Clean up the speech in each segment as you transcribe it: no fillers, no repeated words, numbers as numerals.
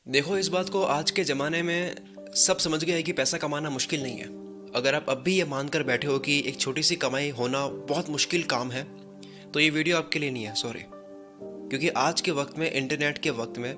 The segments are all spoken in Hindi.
देखो, इस बात को आज के ज़माने में सब समझ गए हैं कि पैसा कमाना मुश्किल नहीं है। अगर आप अब भी ये मानकर बैठे हो कि एक छोटी सी कमाई होना बहुत मुश्किल काम है, तो ये वीडियो आपके लिए नहीं है, सॉरी। क्योंकि आज के वक्त में, इंटरनेट के वक्त में,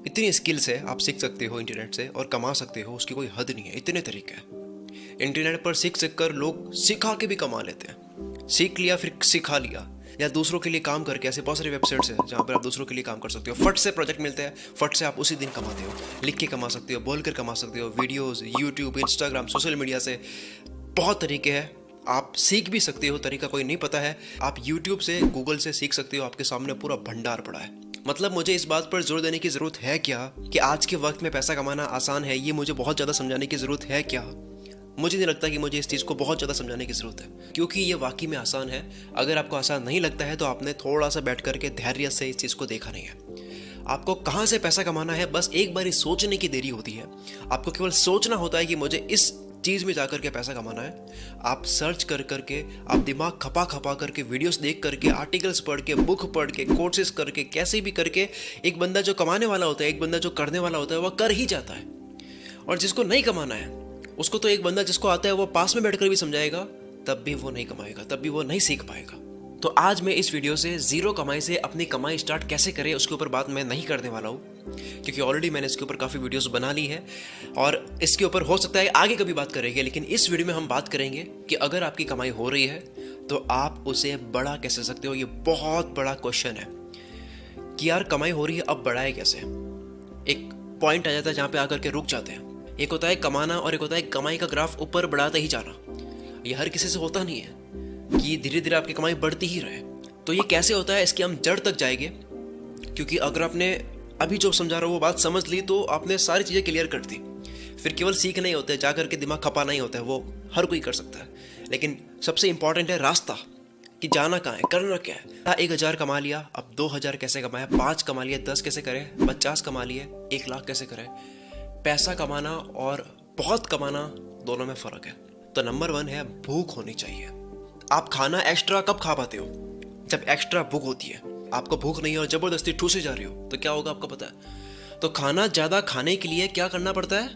इतनी स्किल्स है, आप सीख सकते हो इंटरनेट से और कमा सकते हो, उसकी कोई हद नहीं है। इतने तरीके हैं इंटरनेट पर, सीख कर लोग सिखा के भी कमा लेते हैं। सीख लिया फिर सिखा लिया, या दूसरों के लिए काम करके। ऐसे बहुत सारी वेबसाइट्स हैं जहाँ पर आप दूसरों के लिए काम कर सकते हो। फट से प्रोजेक्ट मिलते हैं, फट से आप उसी दिन कमाते हो। लिख के कमा सकते हो, बोल कर कमा सकते हो, videos, YouTube, Instagram, social media से बहुत तरीके हैं। आप सीख भी सकते हो, तरीका कोई नहीं पता है, आप यूट्यूब से, गूगल से सीख सकते हो। आपके सामने पूरा भंडार पड़ा है। मतलब मुझे इस बात पर जोर देने की ज़रूरत है क्या कि आज के वक्त में पैसा कमाना आसान है? ये मुझे बहुत ज़्यादा समझाने की ज़रूरत है क्या? मुझे नहीं लगता कि मुझे इस चीज़ को बहुत ज़्यादा समझाने की ज़रूरत है, क्योंकि ये वाकई में आसान है। अगर आपको आसान नहीं लगता है तो आपने थोड़ा सा बैठ करके धैर्य से इस चीज़ को देखा नहीं है। आपको कहाँ से पैसा कमाना है, बस एक बार सोचने की देरी होती है। आपको केवल सोचना होता है कि मुझे इस चीज़ में जाकर के पैसा कमाना है। आप सर्च कर करके, आप दिमाग खपा खपा करके, वीडियोस देख करके, आर्टिकल्स पढ़ के, बुक पढ़ के, कोर्सेज करके, कैसे भी करके, एक बंदा जो कमाने वाला होता है, एक बंदा जो करने वाला होता है, वह कर ही जाता है। और जिसको नहीं कमाना है उसको तो एक बंदा जिसको आता है वो पास में बैठकर भी समझाएगा, तब भी वो नहीं कमाएगा, तब भी वो नहीं सीख पाएगा। तो आज मैं इस वीडियो से जीरो कमाई से अपनी कमाई स्टार्ट कैसे करें उसके ऊपर बात मैं नहीं करने वाला हूँ, क्योंकि ऑलरेडी मैंने इसके ऊपर काफ़ी वीडियोस बना ली है और इसके ऊपर हो सकता है आगे कभी बात करेंगे। लेकिन इस वीडियो में हम बात करेंगे कि अगर आपकी कमाई हो रही है तो आप उसे बड़ा कैसे सकते हो। ये बहुत बड़ा क्वेश्चन है कि यार कमाई हो रही है, अब बढ़ाए कैसे। एक पॉइंट आ जाता है जहाँ पे आकर के रुक जाते हैं। एक होता है कमाना और एक होता है कमाई का ग्राफ ऊपर बढ़ाते ही जाना। ये हर किसी से होता नहीं है कि धीरे धीरे आपकी कमाई बढ़ती ही रहे। तो ये कैसे होता है, इसकी हम जड़ तक जाएंगे। क्योंकि अगर आपने अभी जो समझा रहा हूँ वो बात समझ ली तो आपने सारी चीज़ें क्लियर कर दी। फिर केवल सीख नहीं होता है, जा करके दिमाग खपा नहीं होता है, वो हर कोई कर सकता है। लेकिन सबसे इंपॉर्टेंट है रास्ता, कि जाना कहाँ है, करना क्या है। 1,000 कमा लिया, अब 2,000 कैसे कमाया, 5 कमा लिया, 10 कैसे करें, 50 कमा लिए, 1,00,000 कैसे करें। पैसा कमाना और बहुत कमाना दोनों में फ़र्क है। तो नंबर 1 है भूख होनी चाहिए। आप खाना एक्स्ट्रा कब खा पाते हो? जब एक्स्ट्रा भूख होती है। आपको भूख नहीं है और ज़बरदस्ती ठूसे जा रही हो तो क्या होगा आपको पता है। तो खाना ज़्यादा खाने के लिए क्या करना पड़ता है?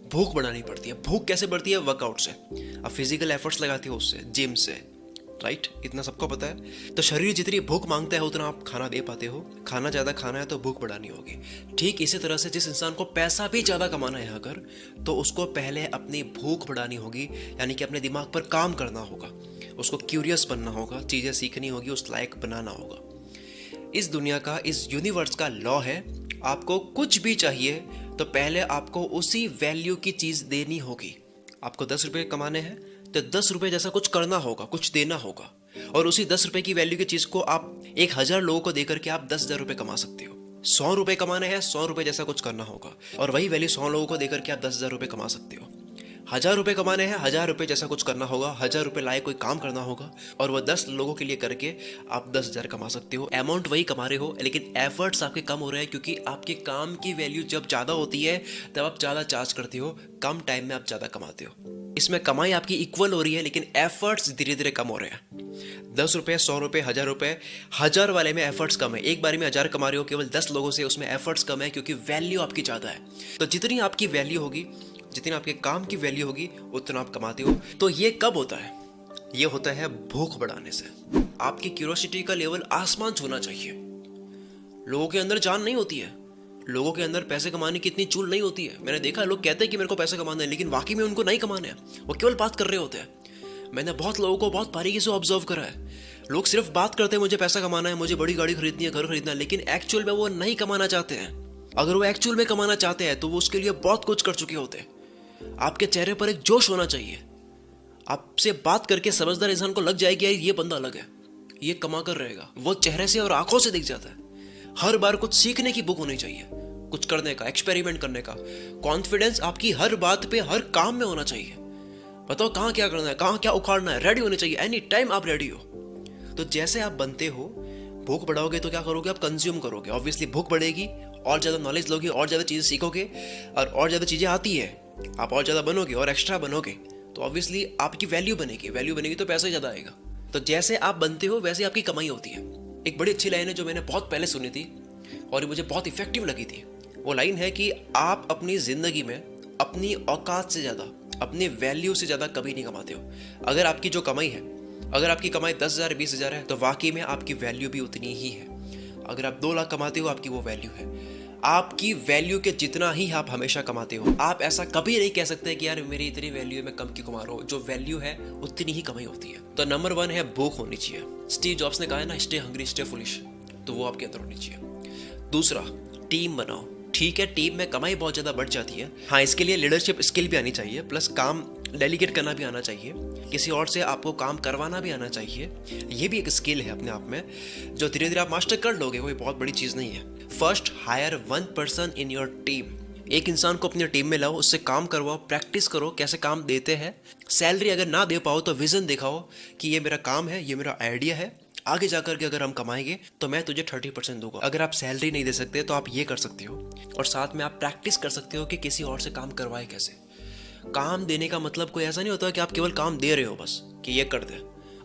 भूख बढ़ानी पड़ती है। भूख कैसे बढ़ती है? वर्कआउट से। आप फिजिकल एफर्ट्स लगाते हो उससे, जिम से, राइट? इतना सबको पता है। तो शरीर जितनी भूख मांगता है उतना आप खाना दे पाते हो। खाना ज़्यादा खाना है तो भूख बढ़ानी होगी। ठीक इसी तरह से जिस इंसान को पैसा भी ज़्यादा कमाना है अगर, तो उसको पहले अपनी भूख बढ़ानी होगी, यानी कि अपने दिमाग पर काम करना होगा। उसको क्यूरियस बनना होगा, चीज़ें सीखनी होगी, उस लायक बनाना होगा। इस दुनिया का, इस यूनिवर्स का लॉ है, आपको कुछ भी चाहिए तो पहले आपको उसी वैल्यू की चीज़ देनी होगी। आपको 10 रुपये कमाने हैं तो 10 रुपये जैसा कुछ करना होगा, कुछ देना होगा। और उसी 10 रुपये की वैल्यू की चीज़ को आप 1,000 लोगों को देकर के आप 10,000 रुपये कमा सकते हो। 100 रुपये कमाने हैं, 100 रुपये जैसा कुछ करना होगा, और वही वैल्यू 100 लोगों को देकर के आप 10,000 रुपये कमा सकते हो। 1,000 रुपये कमाने हैं, 1,000 रुपये जैसा कुछ करना होगा, 1,000 रुपये लाए कोई काम करना होगा, और वह 10 लोगों के लिए करके आप 10,000 कमा सकते हो। अमाउंट वही कमा रहे हो, लेकिन एफर्ट्स आपके कम हो रहे हैं, क्योंकि आपके काम की वैल्यू जब ज़्यादा होती है तब आप ज़्यादा चार्ज करते हो, कम टाइम में आप ज़्यादा कमाते हो। इसमें कमाई आपकी इक्वल हो रही है, लेकिन एफर्ट्स धीरे धीरे कम हो रहे हैं। 10 रुपये, 100 रुपये, 1,000 रुपये, 1,000 वाले में एफर्ट्स कम है। एक बार में 1,000 कमा रहे हो केवल 10 लोगों से, उसमें एफर्ट्स कम है, क्योंकि वैल्यू आपकी ज़्यादा है। तो जितनी आपकी वैल्यू होगी, जितनी आपके काम की वैल्यू होगी, उतना आप कमाते हो। तो ये कब होता है? ये होता है भूख बढ़ाने से। आपकी क्यूरोसिटी का लेवल आसमान छूना चाहिए। लोगों के अंदर जान नहीं होती है, लोगों के अंदर पैसे कमाने की इतनी चूल नहीं होती है। मैंने देखा लोग कहते हैं कि मेरे को पैसे कमाना है, लेकिन वाकई में उनको नहीं कमाने हैं, वो केवल बात कर रहे होते हैं। मैंने बहुत लोगों को बहुत बारीकी से ऑब्जर्व करा है। लोग सिर्फ बात करते हैं मुझे पैसा कमाना है, मुझे बड़ी गाड़ी खरीदनी है, घर खरीदना है, लेकिन एक्चुअल में वो नहीं कमाना चाहते हैं। अगर वो एक्चुअल में कमाना चाहते हैं तो वो उसके लिए बहुत कुछ कर चुके होते हैं। आपके चेहरे पर एक जोश होना चाहिए। आपसे बात करके समझदार इंसान को लग जाएगी यार ये बंदा अलग है, ये कमा कर रहेगा। वो चेहरे से और आंखों से दिख जाता है। हर बार कुछ सीखने की भूख होनी चाहिए, कुछ करने का, एक्सपेरिमेंट करने का। कॉन्फिडेंस आपकी हर बात पे, हर काम में होना चाहिए। बताओ कहाँ क्या करना है, कहाँ क्या उखाड़ना है, रेडी होने चाहिए। एनी टाइम आप रेडी हो। तो जैसे आप बनते हो, भूख बढ़ाओगे तो क्या करोगे? आप कंज्यूम करोगे। ऑब्वियसली भूख बढ़ेगी, और ज़्यादा नॉलेज लोगे, और ज़्यादा चीज़ें सीखोगे, और ज़्यादा चीज़ें आती है, आप और ज़्यादा बनोगे और एक्स्ट्रा बनोगे, तो ऑब्वियसली आपकी वैल्यू बनेगी। वैल्यू बनेगी तो पैसा ही ज़्यादा आएगा। तो जैसे आप बनते हो वैसे आपकी कमाई होती है। एक बड़ी अच्छी लाइन है जो मैंने बहुत पहले सुनी थी और मुझे बहुत इफेक्टिव लगी थी। वो लाइन है कि आप अपनी ज़िंदगी में अपनी औकात से ज़्यादा, अपनी वैल्यू से ज़्यादा कभी नहीं कमाते हो। अगर आपकी जो कमाई है, अगर आपकी कमाई 10,000 20,000 है तो वाकई में आपकी वैल्यू भी उतनी ही है। अगर आप 2 लाख कमाते हो, आपकी वो वैल्यू है। आपकी वैल्यू के जितना ही आप हमेशा कमाते हो। आप ऐसा कभी नहीं कह सकते कि यार मेरी इतनी वैल्यू है, मैं कम क्यों कमा रहा हूँ। जो वैल्यू है उतनी ही कमाई होती है। तो नंबर 1 है भूख होनी चाहिए। स्टीव जॉब्स ने कहा है ना, स्टे हंग्री स्टे फुलिश, तो वो आपके अंदर होनी चाहिए। दूसरा, टीम बनाओ। ठीक है, टीम में कमाई बहुत ज़्यादा बढ़ जाती है। हाँ, इसके लिए लीडरशिप स्किल भी आनी चाहिए, प्लस काम डेलीगेट करना भी आना चाहिए, किसी और से आपको काम करवाना भी आना चाहिए। ये भी एक स्किल है अपने आप में, जो धीरे धीरे आप मास्टर कर लोगे। कोई बहुत बड़ी चीज़ नहीं है। First, hire 1 person in your team. एक इंसान को अपनी टीम में लाओ, उससे काम करवाओ, प्रैक्टिस करो कैसे काम देते हैं। सैलरी अगर ना दे पाओ तो विजन दिखाओ कि ये मेरा काम है, ये मेरा आइडिया है, आगे जाकर के अगर हम कमाएंगे तो मैं तुझे 30% दूंगा। अगर आप सैलरी नहीं दे सकते तो आप ये कर सकते हो, और साथ में आप प्रैक्टिस कर सकते हो कि किसी और से काम करवाए कैसे। काम देने का मतलब कोई ऐसा नहीं होता कि आप केवल काम दे रहे हो बस कि ये कर दे।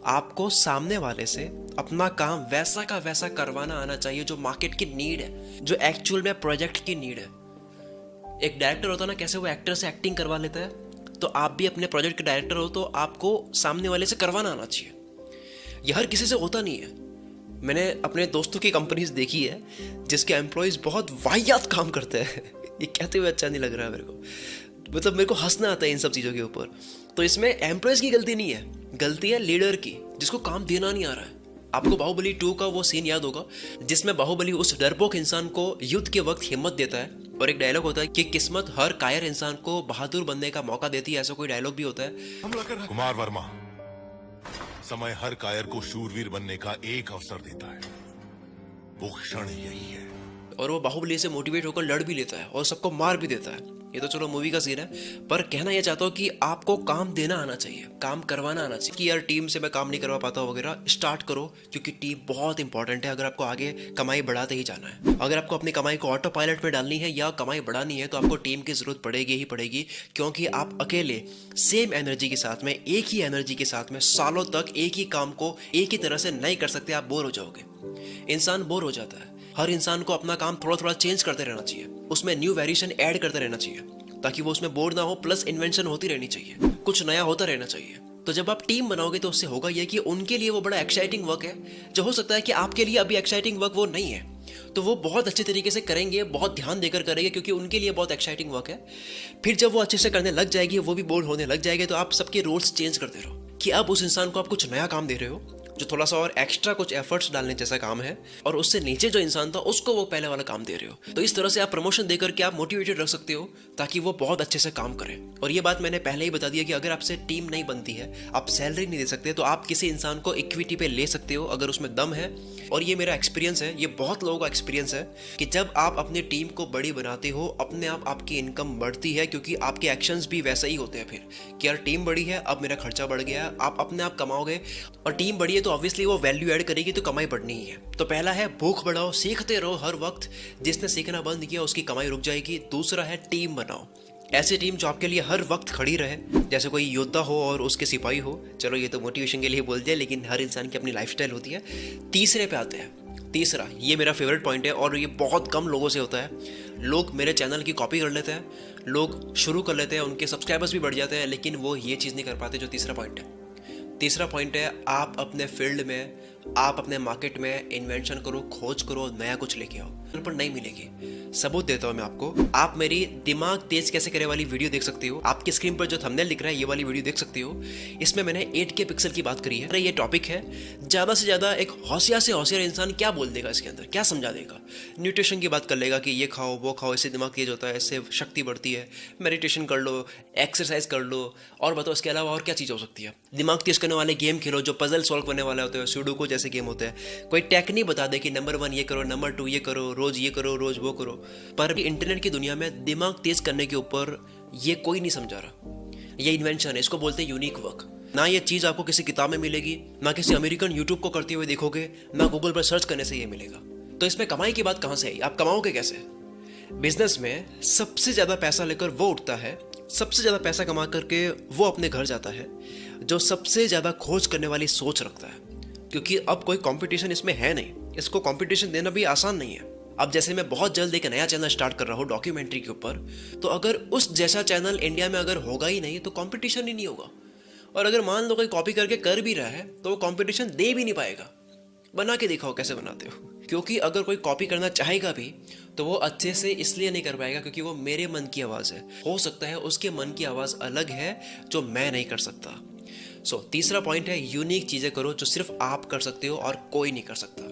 आपको सामने वाले से अपना काम वैसा का वैसा करवाना आना चाहिए जो मार्केट की नीड है, जो एक्चुअल में प्रोजेक्ट की नीड है। एक डायरेक्टर होता है ना, कैसे वो एक्टर से एक्टिंग करवा लेता है, तो आप भी अपने प्रोजेक्ट के डायरेक्टर हो तो आपको सामने वाले से करवाना आना चाहिए। यह हर किसी से होता नहीं है। मैंने अपने दोस्तों की कंपनीज देखी है जिसके एम्प्लॉयज़ बहुत वाहियात काम करते हैं। ये कहते हुए अच्छा नहीं लग रहा है मेरे को, मतलब मेरे को हंसना आता है इन सब चीज़ों के ऊपर। तो इसमें एम्प्लॉयज़ की गलती नहीं है, गलती है लीडर की, जिसको काम देना नहीं आ रहा है। आपको बाहुबली 2 का वो सीन याद होगा जिसमें बाहुबली उस डरपोक इंसान को युद्ध के वक्त हिम्मत देता है, और एक डायलॉग होता है कि किस्मत हर कायर इंसान को बहादुर बनने का मौका देती है। ऐसा कोई डायलॉग भी होता है। कुमार वर्मा, समय हर कायर को शूरवीर बनने का एक अवसर देता है, वो क्षण यही है। और वो बाहुबली से मोटिवेट होकर लड़ भी लेता है और सबको मार भी देता है। ये तो चलो मूवी का सीन है, पर कहना ये चाहता हूँ कि आपको काम देना आना चाहिए, काम करवाना आना चाहिए। कि यार टीम से मैं काम नहीं करवा पाता वगैरह, स्टार्ट करो, क्योंकि टीम बहुत इंपॉर्टेंट है अगर आपको आगे कमाई बढ़ाते ही जाना है। अगर आपको अपनी कमाई को ऑटो पायलट में डालनी है या कमाई बढ़ानी है तो आपको टीम की जरूरत पड़ेगी ही पड़ेगी, क्योंकि आप अकेले सेम एनर्जी के साथ में, एक ही एनर्जी के साथ में सालों तक एक ही काम को एक ही तरह से नहीं कर सकते। आप बोर हो जाओगे। इंसान बोर हो जाता है। हर इंसान को अपना काम थोड़ा थोड़ा चेंज करते रहना चाहिए, उसमें न्यू वेरिएशन ऐड करते रहना चाहिए ताकि वो उसमें बोर ना हो, प्लस इन्वेंशन होती रहनी चाहिए, कुछ नया होता रहना चाहिए। तो जब आप टीम बनाओगे तो उससे होगा ये कि उनके लिए वो बड़ा एक्साइटिंग वर्क है, जो हो सकता है कि आपके लिए अभी एक्साइटिंग वर्क वो नहीं है, तो वो बहुत अच्छे तरीके से करेंगे, बहुत ध्यान देकर करेंगे, क्योंकि उनके लिए बहुत एक्साइटिंग वर्क है। फिर जब वो अच्छे से करने लग जाएगी, वो भी बोर होने लग जाएंगे, तो आप सबके रोल्स चेंज करते रहो कि अब उस इंसान को आप कुछ नया काम दे रहे हो जो थोड़ा सा और एक्स्ट्रा कुछ एफर्ट्स डालने जैसा काम है, और उससे नीचे जो इंसान था उसको वो पहले वाला काम दे रहे हो। तो इस तरह से आप प्रमोशन देकर के आप मोटिवेटेड रख सकते हो ताकि वो बहुत अच्छे से काम करे। और ये बात मैंने पहले ही बता दिया कि अगर आपसे टीम नहीं बनती है, आप सैलरी नहीं दे सकते, तो आप किसी इंसान को इक्विटी पे ले सकते हो अगर उसमें दम है। और ये मेरा एक्सपीरियंस है, ये बहुत लोगों का एक्सपीरियंस है कि जब आप अपनी टीम को बड़ी बनाते हो, अपने आप आपकी इनकम बढ़ती है, क्योंकि आपके एक्शंस भी वैसे ही होते हैं फिर कि यार टीम बड़ी है, अब मेरा खर्चा बढ़ गया है। आप अपने आप कमाओगे, और टीम बड़ी है तो ऑब्वियसली वो वैल्यू ऐड करेगी, तो कमाई बढ़नी ही है। तो पहला है भूख बढ़ाओ, सीखते रहो हर वक्त। जिसने सीखना बंद किया उसकी कमाई रुक जाएगी। दूसरा है टीम बनाओ, ऐसी टीम जो आपके लिए हर वक्त खड़ी रहे, जैसे कोई योद्धा हो और उसके सिपाही हो। चलो ये तो मोटिवेशन के लिए बोल दिया, लेकिन हर इंसान की अपनी लाइफस्टाइल होती है। तीसरे पे आते हैं। तीसरा, ये मेरा फेवरेट पॉइंट है और ये बहुत कम लोगों से होता है। लोग मेरे चैनल की कॉपी कर लेते हैं, लोग शुरू कर लेते हैं, उनके सब्सक्राइबर्स भी बढ़ जाते हैं, लेकिन वो ये चीज़ नहीं कर पाते जो तीसरा पॉइंट है। तीसरा पॉइंट है, आप अपने फील्ड में, आप अपने मार्केट में इन्वेंशन करो, खोज करो, नया कुछ लेके आओ। पर नहीं मिलेगी। सबूत देता हूं मैं आपको। आप मेरी दिमाग तेज कैसे करे वाली वीडियो देख सकते हो। आपकी स्क्रीन पर जो थंबनेल दिख रहा है, ये वाली वीडियो देख सकते हो। इसमें मैंने 8K पिक्सल की बात करी है। ये टॉपिक है, ज़्यादा से ज़्यादा एक होशियार से होशियार इंसान क्या बोल देगा इसके अंदर, क्या समझा देगा। न्यूट्रिशन की बात कर लेगा कि ये खाओ, वो खाओ, इससे दिमाग तेज होता है, इससे शक्ति बढ़ती है, मेडिटेशन कर लो, एक्सरसाइज कर लो, और बताओ इसके अलावा और क्या चीज़ हो सकती है। दिमाग तेज करने वाले गेम खेलो जो पजल सॉल्व करने वाले होते हैं, सुडोकू जैसे गेम होते हैं। कोई टेक्निक बता दे कि नंबर 1 ये करो, नंबर 2 ये करो, रोज ये करो, रोज वो करो। पर इंटरनेट की दुनिया में दिमाग तेज करने के ऊपर ये कोई नहीं समझा रहा। ये इन्वेंशन है, इसको बोलते हैं यूनिक वर्क। ना ये चीज़ आपको किसी किताब में मिलेगी, ना किसी अमेरिकन यूट्यूब को करते हुए देखोगे, ना गूगल पर सर्च करने से ये मिलेगा। तो इसमें कमाई की बात कहाँ से आई, आप कमाओगे कैसे। बिजनेस में सबसे ज़्यादा पैसा लेकर वो उठता है, सबसे ज़्यादा पैसा कमा करके वो अपने घर जाता है जो सबसे ज़्यादा खोज करने वाली सोच रखता है। क्योंकि अब कोई कंपटीशन इसमें है नहीं, इसको कंपटीशन देना भी आसान नहीं है। अब जैसे मैं बहुत जल्द एक नया चैनल स्टार्ट कर रहा हूँ डॉक्यूमेंट्री के ऊपर, तो अगर उस जैसा चैनल इंडिया में अगर होगा ही नहीं तो कंपटीशन ही नहीं होगा। और अगर मान लो कोई कॉपी करके कर भी रहा है तो वो कंपटीशन दे भी नहीं पाएगा। बना के दिखाओ कैसे बनाते हो, क्योंकि अगर कोई कॉपी करना चाहेगा भी तो वो अच्छे से इसलिए नहीं कर पाएगा क्योंकि वो मेरे मन की आवाज़ है। हो सकता है उसके मन की आवाज़ अलग है जो मैं नहीं कर सकता। तीसरा पॉइंट है यूनिक चीज़ें करो जो सिर्फ आप कर सकते हो और कोई नहीं कर सकता।